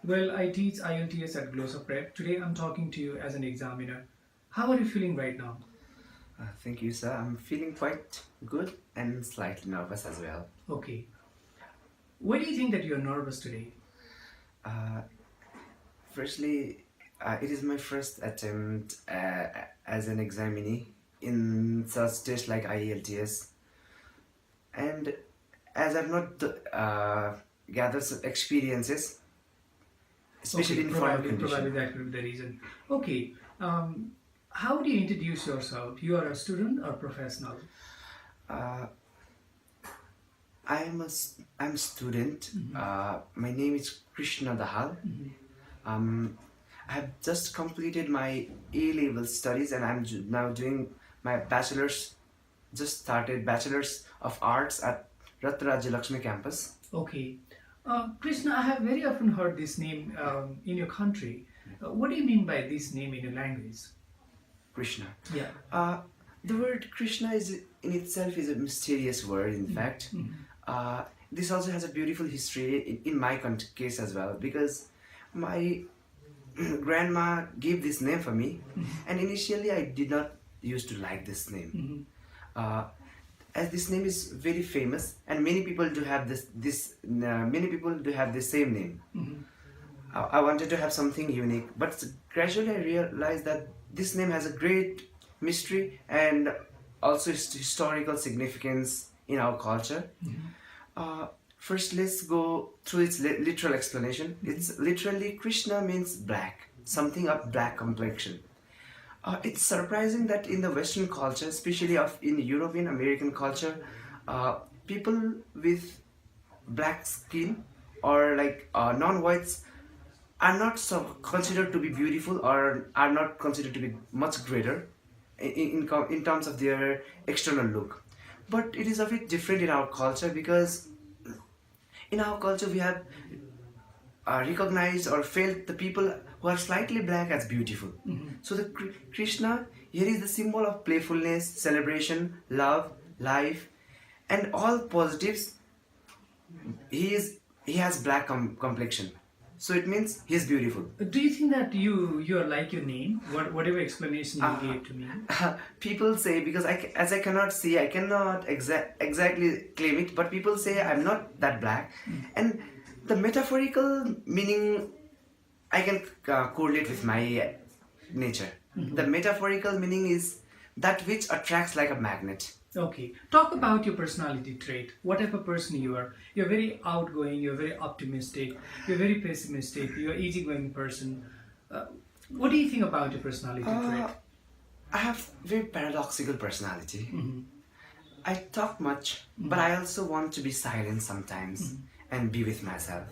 Well, I teach IELTS at glossaPREP. Today I'm talking to you as an examiner. How are you feeling right now? Thank you, sir. I'm feeling quite good and slightly nervous as well. Okay. Why do you think that you're nervous today? Uh, Firstly, it is my first attempt as an examinee in such test like IELTS, and as I've not gathered some experiences, especially Okay, in foreign probably condition. that could be the reason. Okay. How do you introduce yourself? You are a student or professional? Uh, I'm a student. My name is Krishna Dahal. Um, I have just completed my A-level studies and I'm now doing my bachelor's, just started Bachelor's of Arts at Ratrajya Lakshmi campus. Okay. Krishna, I have very often heard this name in your country. What do you mean by this name in your language? Krishna. Yeah. Uh, the word Krishna is in itself is a mysterious word. In fact, uh, this also has a beautiful history in my case as well because my grandma gave this name for me, and initially I did not used to like this name. Uh, as this name is very famous, and many people do have many people do have the same name. I wanted to have something unique, but gradually I realized that this name has a great mystery and also historical significance in our culture. First, let's go through its literal explanation. It's literally Krishna means black, something of black complexion. It's surprising that in the Western culture, especially in European American culture, people with black skin or like non-whites are not so considered to be beautiful or are not considered to be much greater in terms of their external look. But it is a bit different in our culture because in our culture we have recognized or felt the people who are slightly black as beautiful. So the Krishna here is the symbol of playfulness, celebration, love, life, and all positives. He has black complexion, so it means he's beautiful. Do you think that you are like your name? Whatever explanation you gave to me. People say because as I cannot see, I cannot exactly claim it, but people say I'm not that black, and the metaphorical meaning I can correlate with my nature. The metaphorical meaning is that which attracts like a magnet. Okay. Talk about your personality trait. What type of person you are? You're very outgoing. You're very optimistic. You're very pessimistic. You're an easygoing person. What do you think about your personality trait? I have very paradoxical personality. I talk much, but I also want to be silent sometimes and be with myself.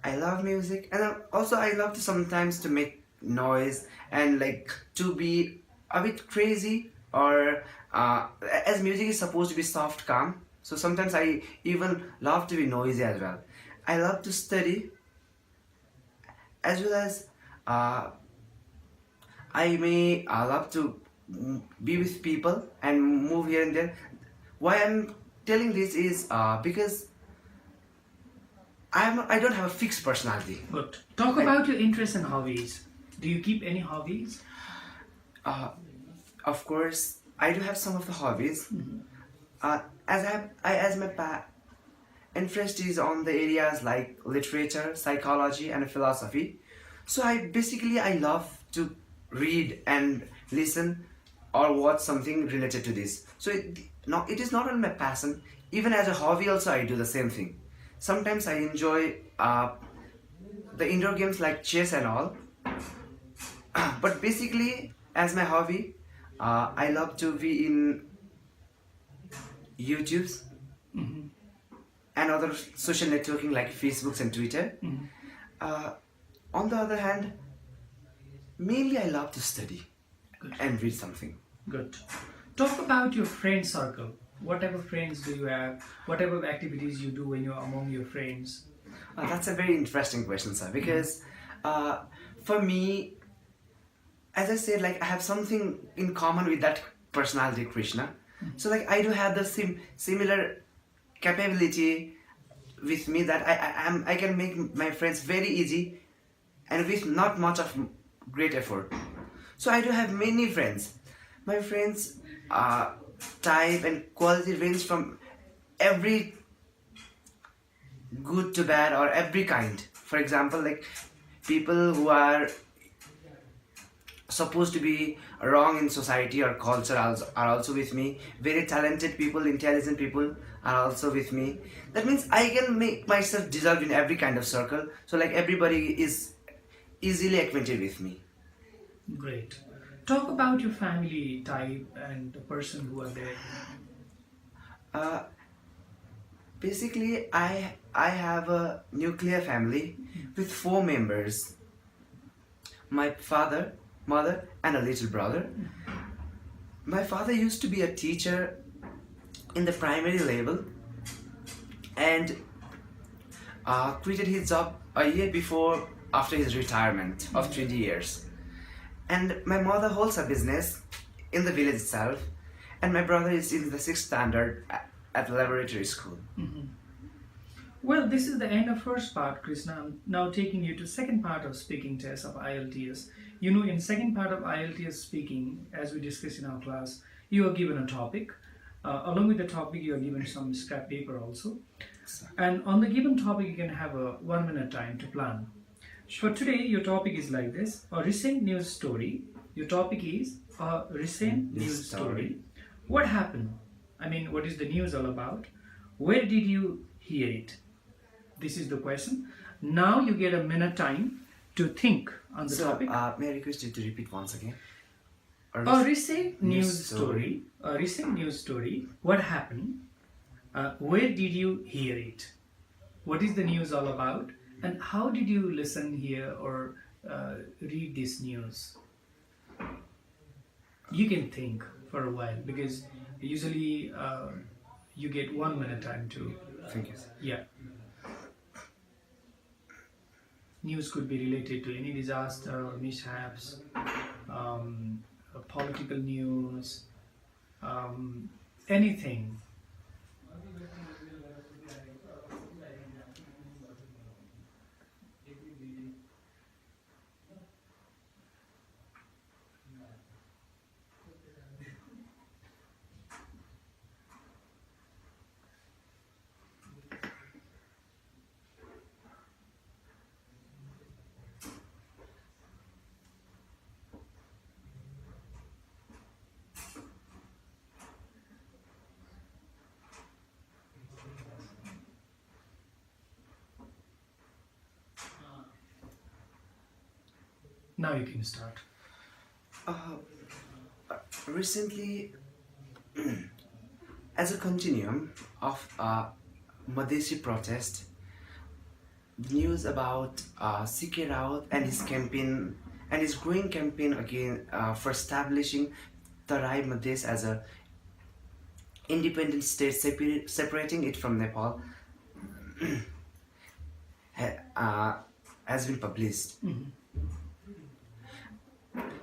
I love music, and also I love to sometimes to make noise and like to be a bit crazy or as music is supposed to be soft, calm. So sometimes I even love to be noisy as well. I love to study as well as I may love to be with people and move here and there. Why I'm telling this is because I don't have a fixed personality. Good. Talk about your interests and hobbies. Do you keep any hobbies? Uh, of course, I do have some of the hobbies. As my interest is on the areas like literature, psychology, and philosophy. So I love to read and listen or watch something related to this. So it is not only my passion. Even as a hobby, also I do the same thing. Sometimes I enjoy the indoor games like chess and all. But basically, as my hobby, I love to be in YouTube's and other social networking like Facebooks and Twitter. Uh, on the other hand, mainly I love to study and read something. Good. Talk about your friend circle. What type of friends do you have? What type of activities you do when you're among your friends? That's a very interesting question, sir, because for me, as I said, like I have something in common with that personality, Krishna. So like I do have the similar capability with me that I can make my friends very easy and with not much of great effort. So I do have many friends. My friends type and quality range from every good to bad or every kind. For example, like people who are supposed to be wrong in society or culture are also with me. Very talented people, intelligent people are also with me. That means I can make myself dissolve in every kind of circle. So like everybody is easily acquainted with me. Great. Talk about your family type and the person who are there. Uh, Basically, I have a nuclear family with 4 members: my father, mother, and a little brother. My father used to be a teacher in the primary level and quitted his job a year before after his retirement of 20 years. And my mother holds a business in the village itself, and my brother is in the 6th standard at laboratory school. Well, this is the end of first part, Krishna. I'm now taking you to second part of speaking test of IELTS. You know, in second part of IELTS speaking, as we discussed in our class, you are given a topic. Along with the topic, you are given some scrap paper also. And on the given topic, you can have a 1 minute time to plan. For today, your topic is like this: a recent news story. Your topic is a recent news story. What happened? I mean, what is the news all about? Where did you hear it? This is the question. Now you get a minute time to think on the So, topic. may I request you to repeat once again? A recent news story. A recent news story. What happened? Where did you hear it? What is the news all about? And how did you listen, hear, or read this news? You can think for a while because usually you get 1 minute time to. Thank you. Yeah. News could be related to any disaster or mishaps, political news, anything. Now you can start. Uh, Recently, as a continuum of Madhesi protest, the news about CK Raut and his campaign and his growing campaign again for establishing Tarai Madhes as a independent state, separating it from Nepal, has been published.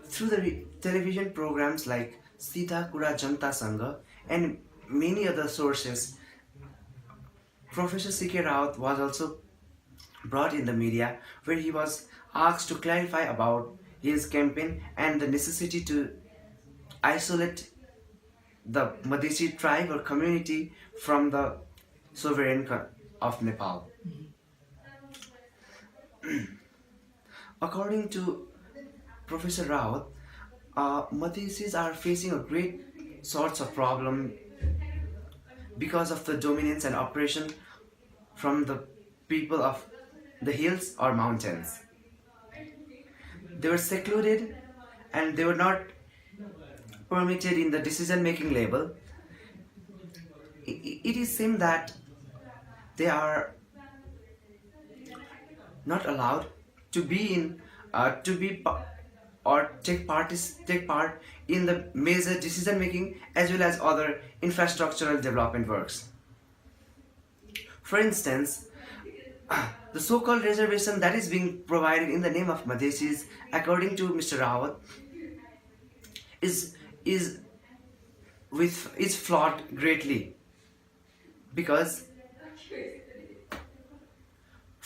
Through the television programs like Sita Kura Janta Sangha and many other sources, Professor C.K. Raut was also brought in the media, where he was asked to clarify about his campaign and the necessity to isolate the Madhesi tribe or community from the sovereign of Nepal. According to Professor Raut, Madhesis are facing a great sorts of problem because of the dominance and oppression from the people of the hills or mountains. They were secluded and they were not permitted in the decision-making level. It is seen that they are not allowed to be in or take part in the major decision making as well as other infrastructural development works. For instance, the so-called reservation that is being provided in the name of Madhesis, according to Mr. Rawat, is flawed greatly because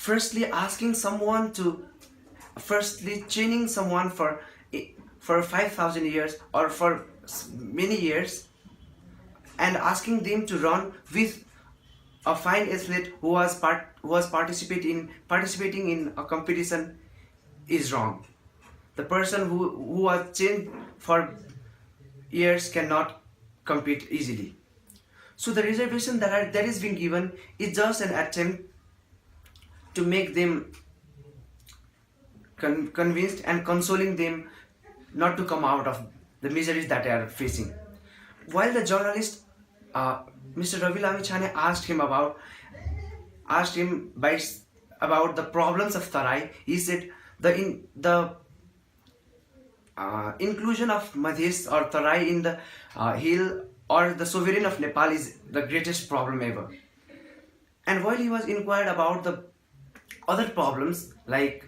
firstly asking someone to firstly training someone for 5,000 years or for many years, and asking them to run with a fine athlete who was participating in a competition is wrong. The person who was trained for years cannot compete easily. So the reservation that is being given is just an attempt to make them convinced and consoling them not to come out of the miseries that they are facing. While the journalist, Mr. Ravi Lamichhane asked him about the problems of Tarai, he said the inclusion of Madhis or Tarai in the hill or the sovereign of Nepal is the greatest problem ever. And while he was inquired about the other problems like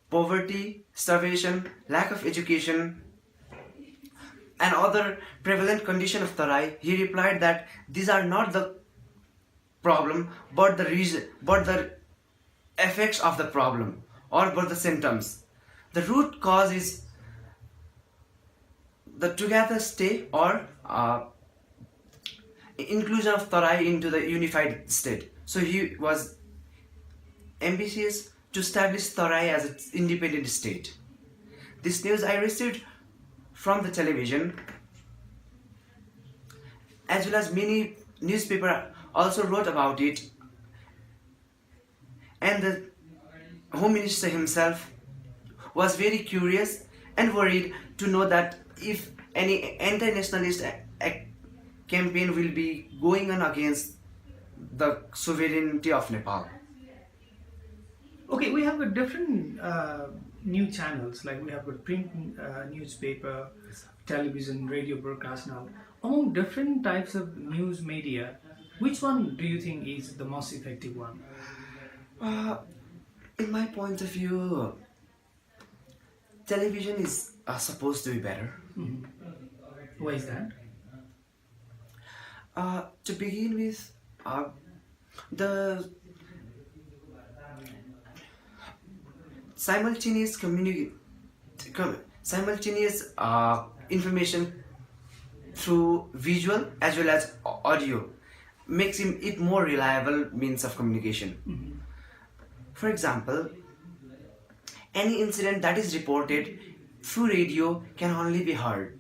poverty, starvation, lack of education, and other prevalent condition of Tarai, he replied that these are not the problem, but the reason, but the effects of the problem, or but the symptoms. The root cause is the together stay or inclusion of Tarai into the unified state. So he was ambitious to establish Tarai as its independent state. This news I received from the television, as well as many newspapers also wrote about it, and the Home Minister himself was very curious and worried to know that if any anti-nationalist campaign will be going on against the sovereignty of Nepal. Okay, we have got different new channels, like we have got print newspaper, television, radio broadcast now. Among different types of news media, which one do you think is the most effective one? In my point of view, television is supposed to be better. Why is that? To begin with, the simultaneous information through visual as well as audio makes it more reliable means of communication. For example, any incident that is reported through radio can only be heard.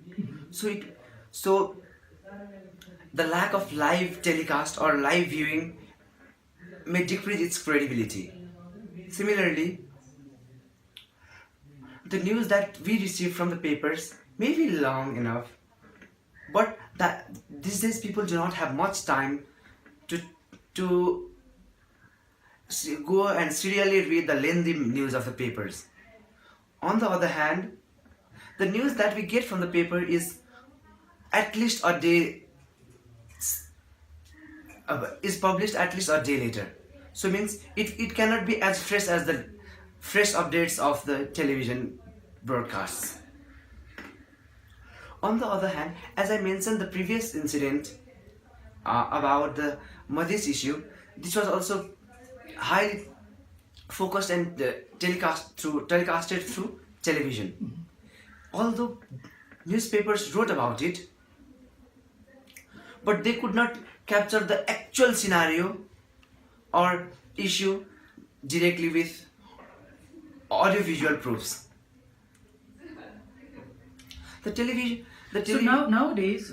So the lack of live telecast or live viewing may decrease its credibility. Similarly, the news that we receive from the papers may be long enough, but that these days people do not have much time to go and serially read the lengthy news of the papers. On the other hand, the news that we get from the paper is at least a day is published at least a day later. So means it cannot be as fresh as the fresh updates of the television broadcasts. On the other hand, as I mentioned the previous incident about the Madhis issue, this was also highly focused and telecasted through television. Although newspapers wrote about it, but they could not capture the actual scenario or issue directly with audiovisual proofs. So nowadays,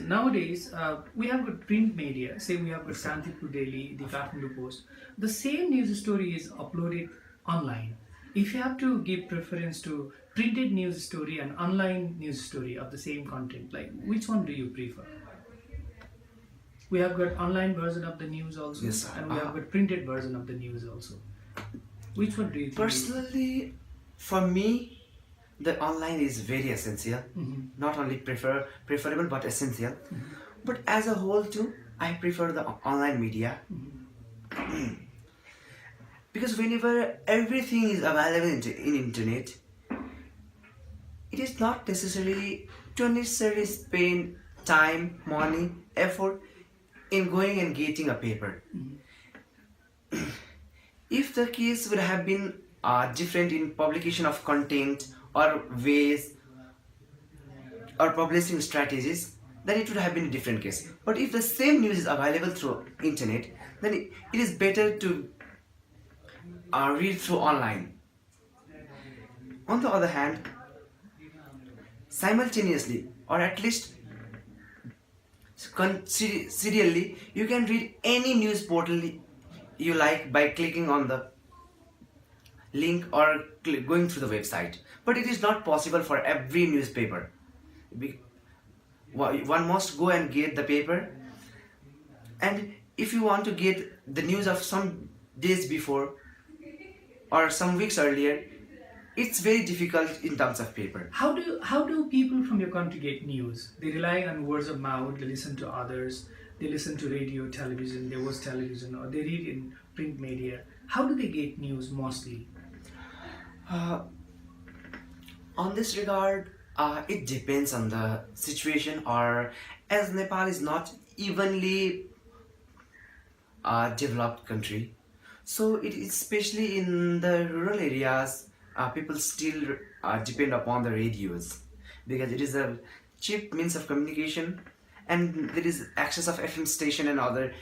we have got print media. Say we have got Santipur Daily, the Kathmandu Post. The same news story is uploaded online. If you have to give preference to printed news story and online news story of the same content, like which one do you prefer? We have got online version of the news also, Yes, and we have got printed version of the news also. Which one do you think? Personally, for me, the online is very essential. Not only preferable but essential. But as a whole too, I prefer the online media. Because whenever everything is available in internet, it is not necessarily to unnecessarily spend time, money, effort in going and getting a paper. If the case would have been different in publication of content or ways or publishing strategies, then it would have been a different case. But if the same news is available through internet, then it is better to read through online. On the other hand, simultaneously or at least serially, you can read any news portal you like by clicking on the link or going through the website. But it is not possible for every newspaper. One must go and get the paper, and if you want to get the news of some days before or some weeks earlier, it's very difficult in terms of paper. How do people from your country get news? They rely on words of mouth. They listen to others. They listen to radio, television. They watch television, or they read in print media. How do they get news mostly? Uh, on this regard, it depends on the situation, or as Nepal is not evenly developed country, so it is especially in the rural areas, people still depend upon the radios because it is a cheap means of communication, and there is access of FM station and other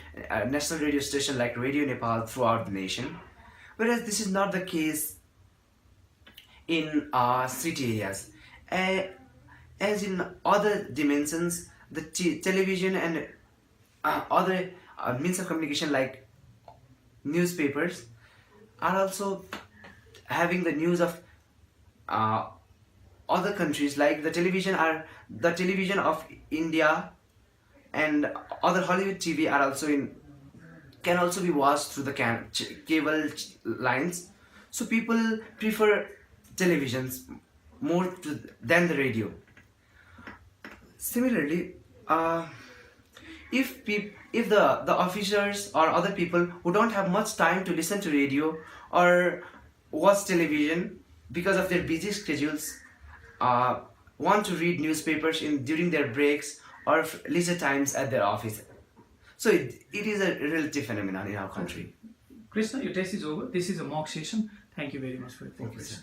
national radio station like Radio Nepal throughout the nation. Whereas this is not the case in city areas. Uh, as in other dimensions, the television and other means of communication like newspapers are also having the news of uh, other countries, like the television of India and other Hollywood TV are also can also be watched through the cable lines. So people prefer televisions more than the radio. Similarly, if the officers or other people who don't have much time to listen to radio or watch television because of their busy schedules, want to read newspapers during their breaks or leisure times at their office. So it is a relative phenomenon in our country. Krishna, your test is over. This is a mock session. Thank you very much for your Thank you, focus. sir.